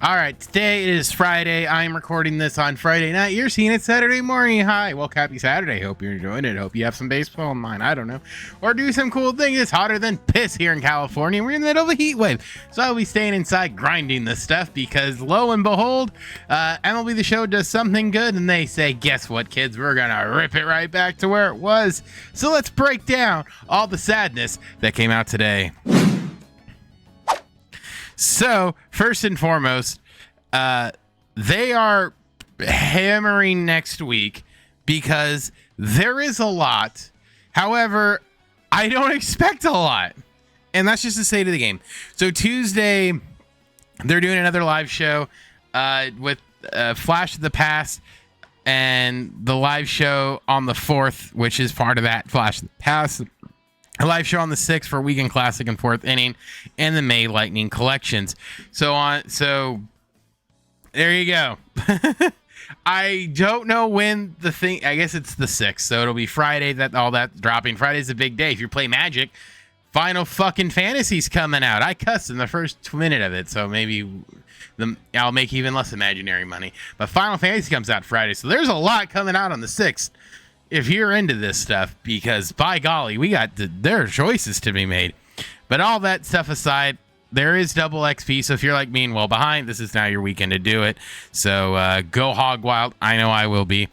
All right, today is Friday. I'm recording this on Friday night. You're seeing it Saturday morning. Hi, well, happy Saturday. Hope you're enjoying it. Hope you have some baseball in mind. I don't know. Or do some cool things. It's hotter than piss here in California. We're in the middle of a heat wave. So I'll be staying inside grinding this stuff because lo and behold, MLB The Show does something good and they say, guess what, kids? We're going to rip it right back to where it was. So let's break down all the sadness that came out today. So, first and foremost, they are hammering next week because there is a lot. However, I don't expect a lot. And that's just the state of the game. So, Tuesday, they're doing another live show with Flash of the Past and the live show on the 4th, which is part of that Flash of the Past. A live show on the 6th for Weekend Classic and 4th Inning, and the May Lightning collections. So there you go. I don't know when the thing. I guess it's the 6th, so it'll be Friday that all that's dropping. Friday's a big day. If you play Magic, Final fucking Fantasy's coming out. I cussed in the first minute of it, so maybe I'll make even less imaginary money. But Final Fantasy comes out Friday, so there's a lot coming out on the 6th. If you're into this stuff, because by golly, there are choices to be made. But all that stuff aside, there is double XP. So if you're like me and well behind, this is now your weekend to do it. So go hog wild. I know I will be.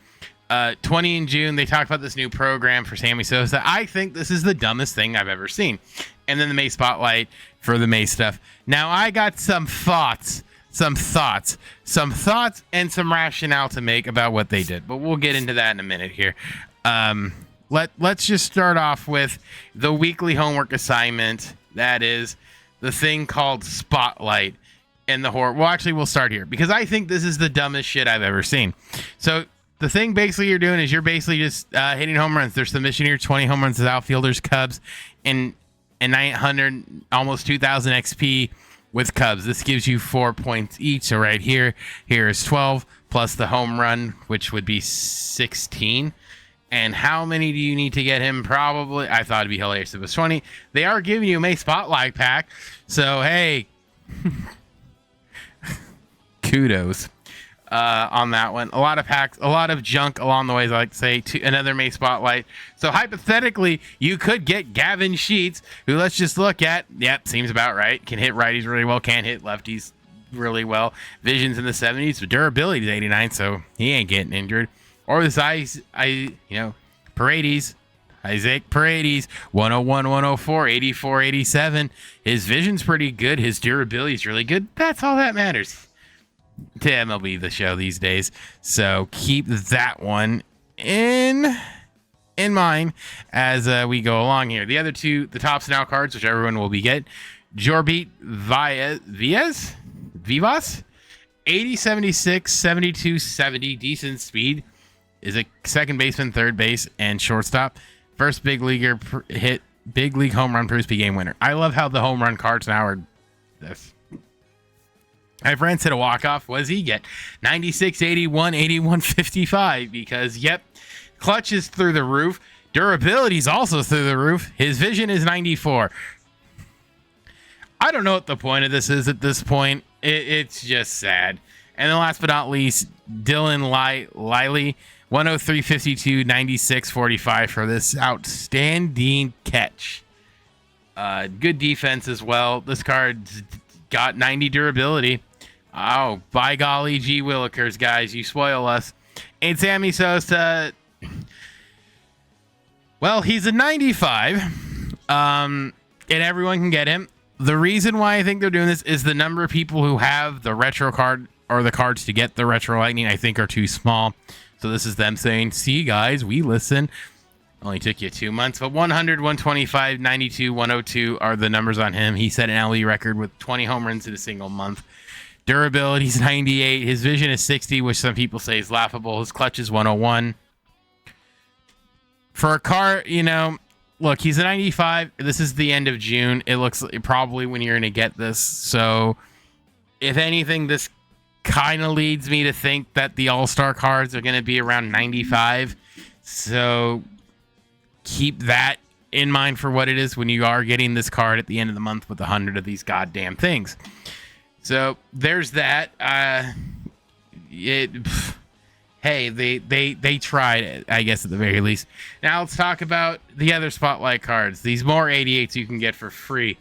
20 in June, they talked about this new program for Sammy Sosa. I think this is the dumbest thing I've ever seen. And then the May Spotlight for the May stuff. Now, I got some thoughts and some rationale to make about what they did. But we'll get into that in a minute here. Let's just start off with the weekly homework assignment. That is the thing called Spotlight and the horror. Well, actually, we'll start here because I think this is the dumbest shit I've ever seen. So the thing basically you're doing is you're basically just hitting home runs. There's the mission here, 20 home runs as outfielders, Cubs, and 900, almost 2,000 XP with Cubs. This gives you 4 points each. So right here is 12 plus the home run, which would be 16. And how many do you need to get him? Probably, I thought it'd be hilarious if it was 20. They are giving you a May Spotlight pack. So, hey, kudos on that one. A lot of packs, a lot of junk along the way, as I like to say, to another May Spotlight. So, hypothetically, you could get Gavin Sheets, who let's just look at. Yep, seems about right. Can hit righties really well, can't hit lefties really well. Vision's in the 70s, but durability is 89, so he ain't getting injured. Or this Paredes, Isaac Paredes, 101, 104, 84, 87. His vision's pretty good. His durability is really good. That's all that matters to MLB The Show these days. So keep that one in mind as we go along here. The other two, the tops now cards, which everyone will be getting. Jorbit Vivas, 80, 76, 72, 70, decent speed. Is a second baseman, third base, and shortstop. First big leaguer hit big league home run Bruce B game winner. I love how the home run cards now are this. My friend hit a walk-off. What does he get? 96, 81, 81, 55. Because, yep, clutch is through the roof. Durability is also through the roof. His vision is 94. I don't know what the point of this is at this point. It's just sad. And then last but not least, Dylan Liley. 103, 52, 96, 45 for this outstanding catch. Good defense as well. This card's got 90 durability. Oh, by golly, gee willikers, guys. You spoil us. And Sammy Sosa, well, he's a 95. And everyone can get him. The reason why I think they're doing this is the number of people who have the retro card or the cards to get the retro lightning, I think, are too small. So this is them saying, see, guys, we listen. Only took you 2 months, but 100, 125, 92, 102 are the numbers on him. He set an LE record with 20 home runs in a single month. Durability is 98. His vision is 60, which some people say is laughable. His clutch is 101. For a car, look, he's a 95. This is the end of June. It looks like probably when you're going to get this. So if anything, this kind of leads me to think that the all-star cards are going to be around 95. So keep that in mind for what it is when you are getting this card at the end of the month with 100 of these goddamn things. So there's that. Hey, they tried it, I guess, at the very least. Now let's talk about the other spotlight cards. These more 88s you can get for free.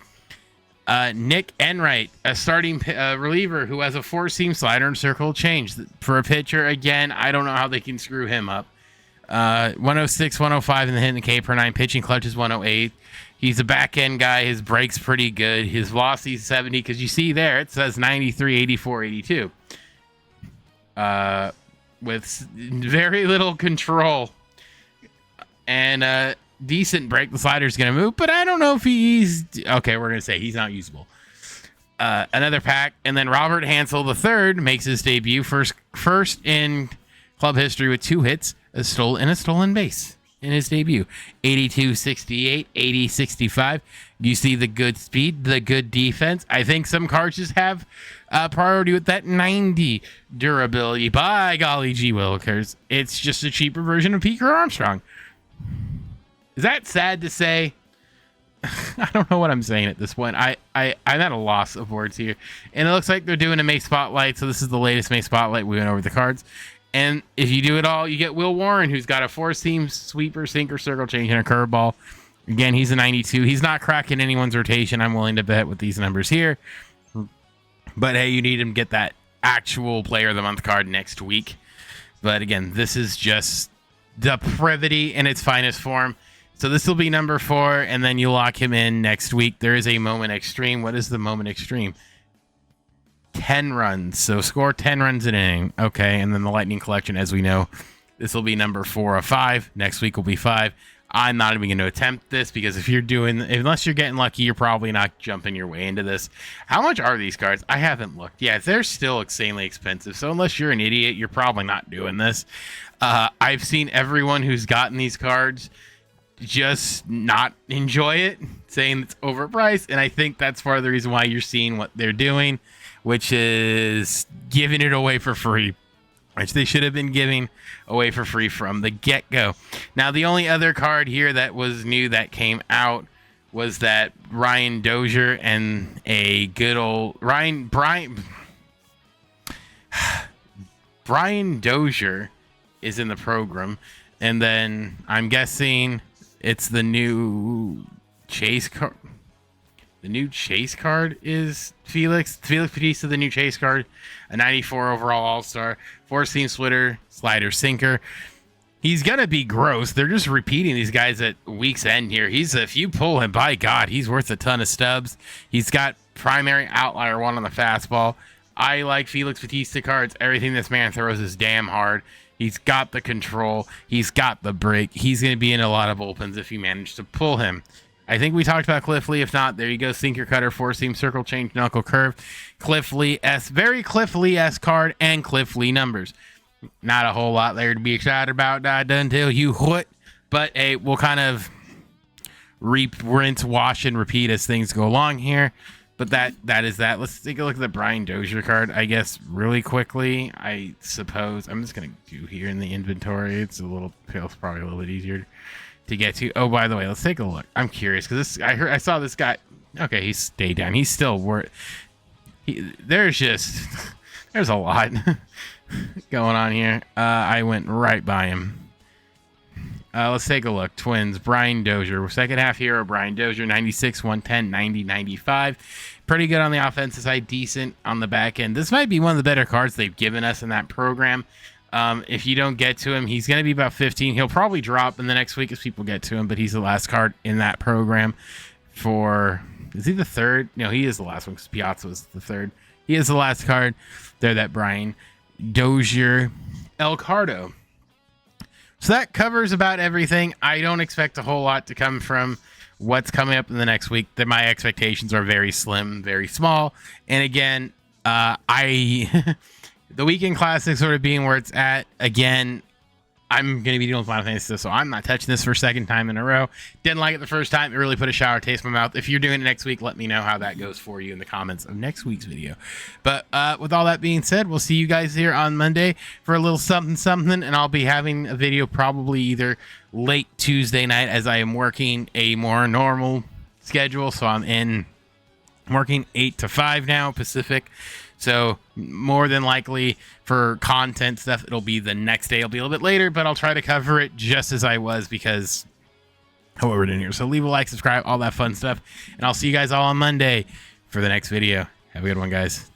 Nick Enright, a starting reliever who has a 4-seam slider and circle change. For a pitcher, again, I don't know how they can screw him up. 106, 105 in the hit and K per 9. Pitching clutch is 108. He's a back-end guy. His break's pretty good. His velocity is 70, because you see there, it says 93, 84, 82. With very little control. And decent break. The slider's going to move, but I don't know if he's... Okay, we're going to say he's not usable. Another pack. And then Robert Hansel III makes his debut. First in club history with 2 hits, a stolen base in his debut. 82-68, 80-65. You see the good speed, the good defense. I think some cards just have priority with that 90 durability. By golly gee willikers. It's just a cheaper version of Peaker Armstrong. Is that sad to say? I don't know what I'm saying at this point. I'm at a loss of words here. And it looks like they're doing a May Spotlight. So this is the latest May Spotlight. We went over the cards. And if you do it all, you get Will Warren, who's got a 4-seam sweeper, sinker, circle change, and a curveball. Again, he's a 92. He's not cracking anyone's rotation. I'm willing to bet with these numbers here. But hey, you need him to get that actual Player of the Month card next week. But again, this is just the Privity in its finest form. So this will be number 4, and then you lock him in next week. There is a Moment Extreme. What is the Moment Extreme? 10 runs. So score 10 runs in an inning. Okay, and then the Lightning Collection, as we know, this will be number 4 of 5. Next week will be 5. I'm not even going to attempt this, because unless you're getting lucky, you're probably not jumping your way into this. How much are these cards? I haven't looked. Yeah, they're still insanely expensive. So unless you're an idiot, you're probably not doing this. I've seen everyone who's gotten these cards just not enjoy it, saying it's overpriced. And I think that's part of the reason why you're seeing what they're doing, which is giving it away for free, which they should have been giving away for free from the get-go. Now, the only other card here that was new that came out was that Ryan Dozier and a good old Brian Dozier is in the program. And then I'm guessing it's the new Chase card. The new Chase card is Felix Bautista, the new Chase card, a 94 overall All-Star, 4-seam splitter, slider, sinker. He's going to be gross. They're just repeating these guys at week's end here. If you pull him, by God, he's worth a ton of stubs. He's got primary outlier 1 on the fastball. I like Felix Bautista cards. Everything this man throws is damn hard. He's got the control. He's got the break. He's going to be in a lot of bullpens if you manage to pull him. I think we talked about Cliff Lee. If not, there you go. Sinker, cutter, 4-seam, circle change, knuckle curve. Cliff Lee-esque, very Cliff Lee-esque card, and Cliff Lee numbers. Not a whole lot there to be excited about. Not until you what. But hey, we'll kind of rinse, wash, and repeat as things go along here. But that is that. Let's take a look at the Brian Dozier card, I guess, really quickly. I suppose I'm just going to do here in the inventory. It's probably a little bit easier to get to. Oh, by the way, let's take a look. I'm curious because I saw this guy. Okay, he stayed down. He's still worth. There's a lot going on here. I went right by him. Let's take a look. Twins, Brian Dozier. Second half hero, Brian Dozier, 96, 110, 90, 95. Pretty good on the offensive side, decent on the back end. This might be one of the better cards they've given us in that program. If you don't get to him, he's going to be about 15. He'll probably drop in the next week as people get to him, but he's the last card in that program is he the third? No, he is the last one because Piazza was the third. He is the last card. There, that Brian Dozier El Cardo. So that covers about everything. I don't expect a whole lot to come from what's coming up in the next week. My expectations are very slim, very small. And again, the Weekend Classic sort of being where it's at. Again, I'm going to be dealing with Final Fantasy, so I'm not touching this for a second time in a row. Didn't like it the first time. It really put a sour taste in my mouth. If you're doing it next week, let me know how that goes for you in the comments of next week's video. But with all that being said, we'll see you guys here on Monday for a little something, and I'll be having a video probably either late Tuesday night as I am working a more normal schedule, so I'm in I'm working 8 to 5 now Pacific. So more than likely for content stuff, it'll be the next day. It'll be a little bit later, but I'll try to cover it just as I was because what we're doing here. So leave a like, subscribe, all that fun stuff. And I'll see you guys all on Monday for the next video. Have a good one, guys.